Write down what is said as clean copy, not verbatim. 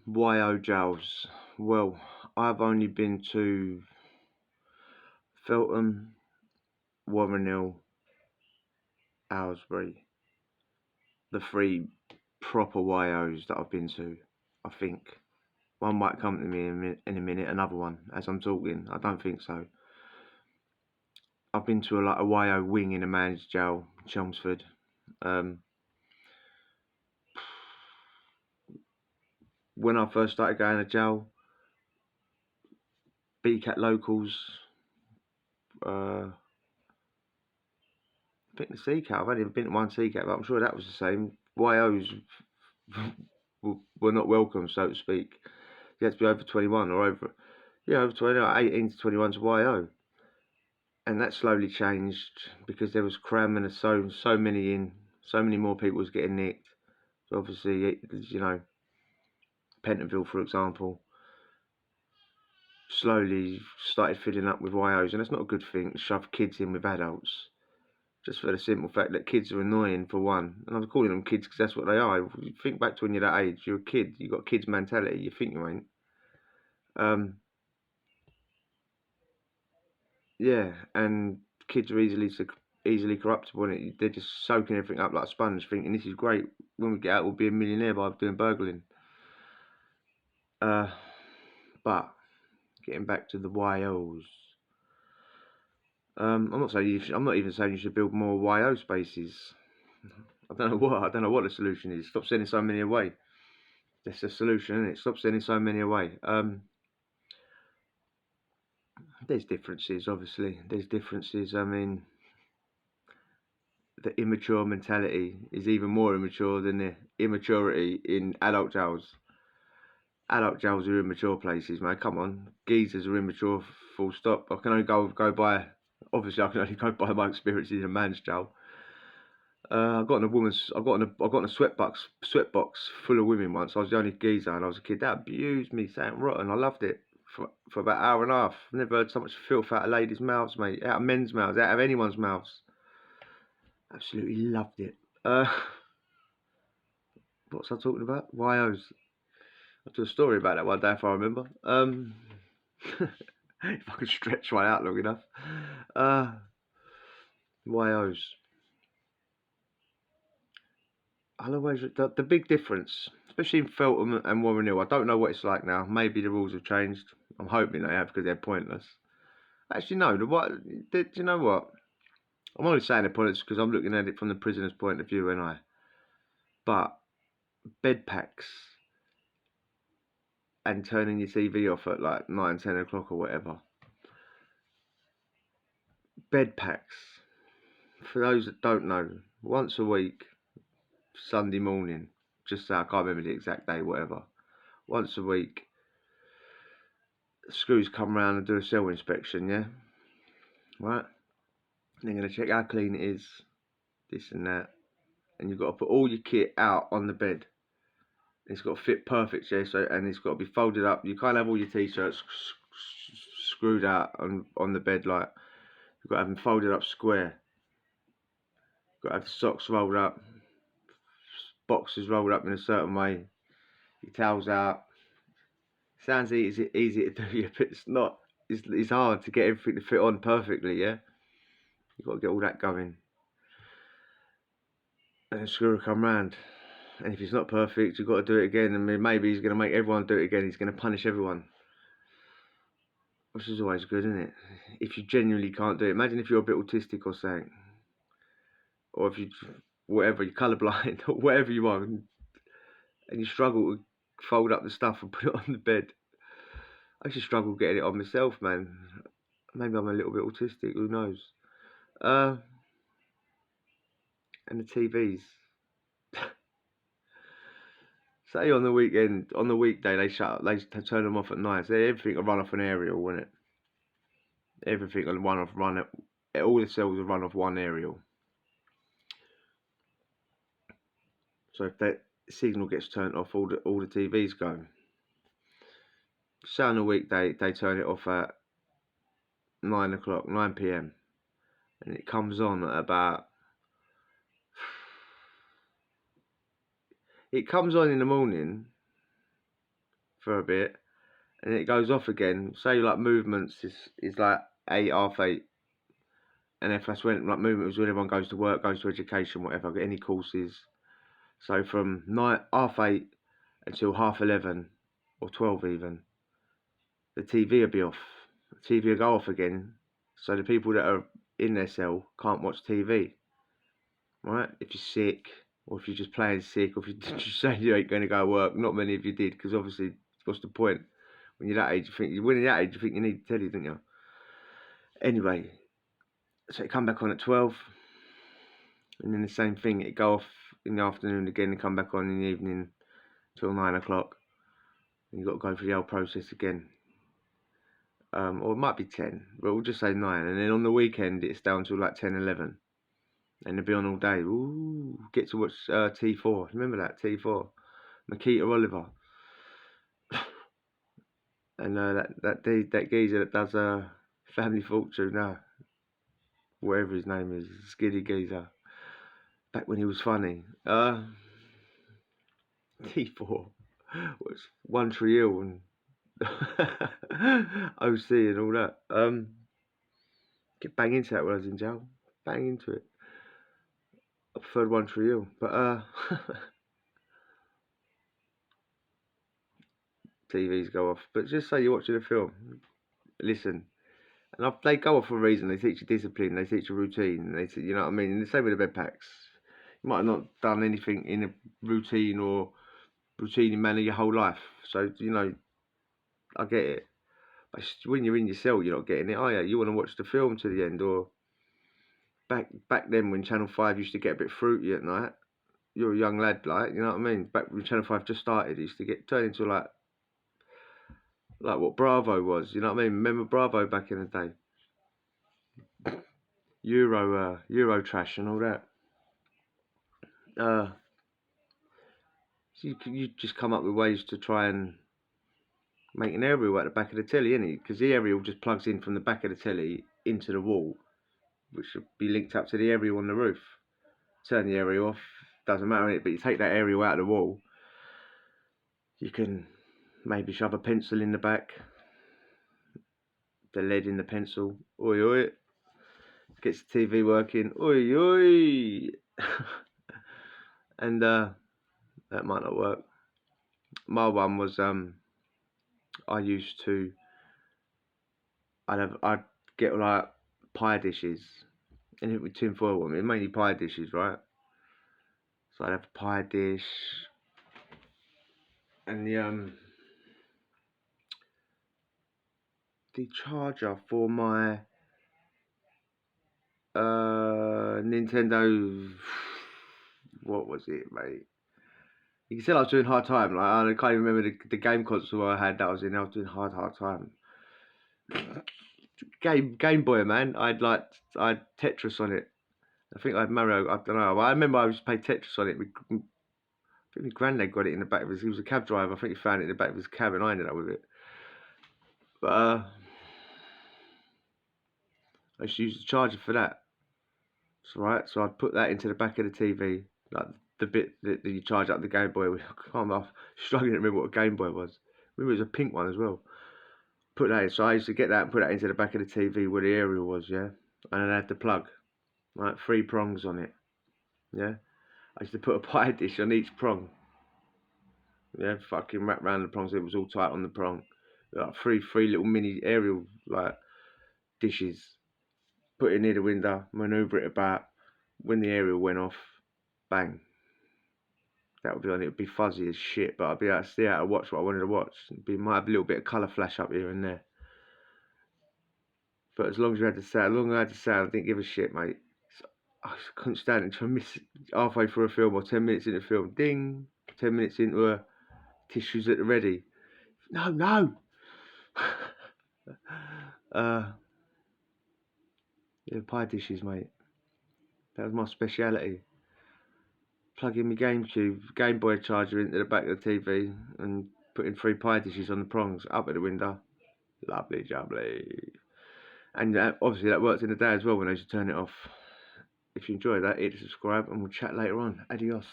YO jails. Well, I've only been to Feltham, Warren Hill, Aylesbury. The three proper YOs that I've been to, I think. One might come to me in a minute, another one as I'm talking. I don't think so. I've been to a YO wing in a man's jail, Chelmsford. When I first started going to jail, BCAT locals, I think the CCAT, I've only ever been to one CCAT, but I'm sure that was the same. YOs were not welcome, so to speak. You had to be over 21 or over 20, 18 to 21 to YO. And that slowly changed because there was cramming of so many in, so many more people was getting nicked. So obviously, Pentonville, for example, slowly started filling up with YOs, and that's not a good thing to shove kids in with adults. Just for the simple fact that kids are annoying, for one. And I'm calling them kids because that's what they are. You think back to when you're that age, you're a kid, you've got kids' mentality, you think you ain't. Yeah, and kids are easily corruptible, and they're just soaking everything up like a sponge, thinking this is great. When we get out, we'll be a millionaire by doing burgling. But getting back to the YOs, I'm not even saying you should build more YO spaces. I don't know what the solution is. Stop sending so many away. That's the solution, isn't it? Stop sending so many away. There's differences, obviously. There's differences. I mean, the immature mentality is even more immature than the immaturity in adult jails. Adult jails are immature places, man. Come on, geezers are immature. Full stop. I can only go by. Obviously, I can only go by my experiences in a man's jail. I got in a sweatbox full of women once. I was the only geezer, and I was a kid. That abused me, saying rotten. I loved it for about an hour and a half. I've never heard so much filth out of ladies' mouths, mate. Out of men's mouths, out of anyone's mouths. Absolutely loved it. What's I talking about? YOs. I'll do a story about that one day if I remember. If I could stretch one out long enough. YOs. I'll always the big difference, especially in Feltham and Warren Hill. I don't know what it's like now. Maybe the rules have changed. I'm hoping they have because they're pointless. Actually, no. Do you know what? I'm only saying they're pointless because I'm looking at it from the prisoner's point of view, and I. But bed packs and turning your TV off at like 9, 10 o'clock or whatever. Bed packs. For those that don't know, once a week, Sunday morning, just so I can't remember the exact day, whatever. Once a week, screws come round and do a cell inspection, yeah? Right? They're going to check how clean it is, this and that. And you've got to put all your kit out on the bed. It's got to fit perfect, yeah? And it's got to be folded up. You can't have all your t-shirts screwed out on the bed like. You've got to have them folded up square. You've got to have the socks rolled up, boxes rolled up in a certain way, your towels out. Sounds easy to do, yeah, but it's not. It's hard to get everything to fit on perfectly, yeah? You've got to get all that going. And the screw will come round. And if it's not perfect, you've got to do it again. And maybe he's going to make everyone do it again. He's going to punish everyone. Which is always good, isn't it? If you genuinely can't do it. Imagine if you're a bit autistic or something. Or if you're colourblind or whatever you are. And you struggle to fold up the stuff and put it on the bed. I actually struggle getting it on myself, man. Maybe I'm a little bit autistic, who knows? And the TVs. Say on the weekday they turn them off at night. So everything will run off an aerial, won't it? Everything will all the cells will run off one aerial. So if that signal gets turned off, all the TVs go. Say on a weekday they turn it off at 9 o'clock, 9 p.m. and it comes on at about. It comes on in the morning for a bit, and it goes off again. Say like movements is like 8, half 8, and if that's when like movement was when everyone goes to work, goes to education, whatever, any courses. So from half 8 until half 11 or 12 even, the TV will be off. The TV will go off again, so the people that are in their cell can't watch TV. Right? If you're sick, or if you're just playing sick, or if you just say you ain't going to go to work, not many of you did, because obviously, what's the point? When you're that age, when you're that age, you think you need telly, don't you? Anyway, so it come back on at 12, and then the same thing, it go off in the afternoon again, and come back on in the evening till 9 o'clock. And you've got to go through the whole process again. Or it might be 10, but we'll just say 9. And then on the weekend, it's down to like 10, 11. And they'll be on all day. Ooh, get to watch T4. Remember that? T4. Makita Oliver. And that geezer that does Family Fortune now. Whatever his name is. Skinny geezer. Back when he was funny. T4 was One Tree Hill and OC and all that. Get bang into that when I was in jail. Bang into it. I preferred One Tree Hill, but TVs go off. But just say you're watching a film, listen, and they go off for a reason. They teach you discipline, they teach you routine, you know what I mean. And the same with the bed packs. You might have not done anything in a routine or routine manner your whole life, so you know, I get it. But when you're in your cell, you're not getting it, are you? You want to watch the film to the end, or back then when Channel 5 used to get a bit fruity at night. You're a young lad, like, you know what I mean? Back when Channel 5 just started, it used to get turned into like what Bravo was, you know what I mean? Remember Bravo back in the day? Euro trash and all that. You just come up with ways to try and make an aerial at the back of the telly, innit? Because the aerial just plugs in from the back of the telly into the wall, which should be linked up to the aerial on the roof. Turn the aerial off, doesn't matter, innit? But you take that aerial out of the wall, you can maybe shove a pencil in the back, the lead in the pencil, oi oi, gets the TV working, oi oi, and that might not work. My one was I'd get like pie dishes, and it with tin foil on it, mainly pie dishes, right? So I'd have a pie dish, and the charger for my Nintendo, what was it, mate? You can tell I was doing hard time. Like, I can't even remember the game console I had that I was in. I was doing hard time. Game Boy, man. I had Tetris on it. I think I had Mario. I don't know. I remember I used to play Tetris on it. I think my granddad got it in the back of his. He was a cab driver. I think he found it in the back of his cab, and I ended up with it. But I used to use the charger for that. So right, so I'd put that into the back of the TV, like the bit that you charge up the Game Boy with. I'm struggling to remember what a Game Boy was. Remember it was a pink one as well. Put that in. So I used to get that and put that into the back of the TV where the aerial was, yeah. And then I had the plug, like 3 prongs on it, yeah. I used to put a pie dish on each prong, yeah. Fucking wrap round the prongs. So it was all tight on the prong. Like three little mini aerial like dishes. Put it near the window, manoeuvre it about. When the aerial went off, bang. That would be on it. It would be fuzzy as shit, but I'd be able to see how to watch what I wanted to watch. Might have a little bit of colour flash up here and there. But as long as I had the sound, I didn't give a shit, mate. So I couldn't stand it. To miss halfway through a film or 10 minutes into the film, ding. 10 minutes into a tissues at the ready. No. Yeah, pie dishes, mate. That was my speciality. Plugging my Game Boy charger into the back of the TV and putting 3 pie dishes on the prongs up at the window. Lovely jubbly. And obviously that worked in the day as well when I used to turn it off. If you enjoyed that, hit subscribe and we'll chat later on. Adios.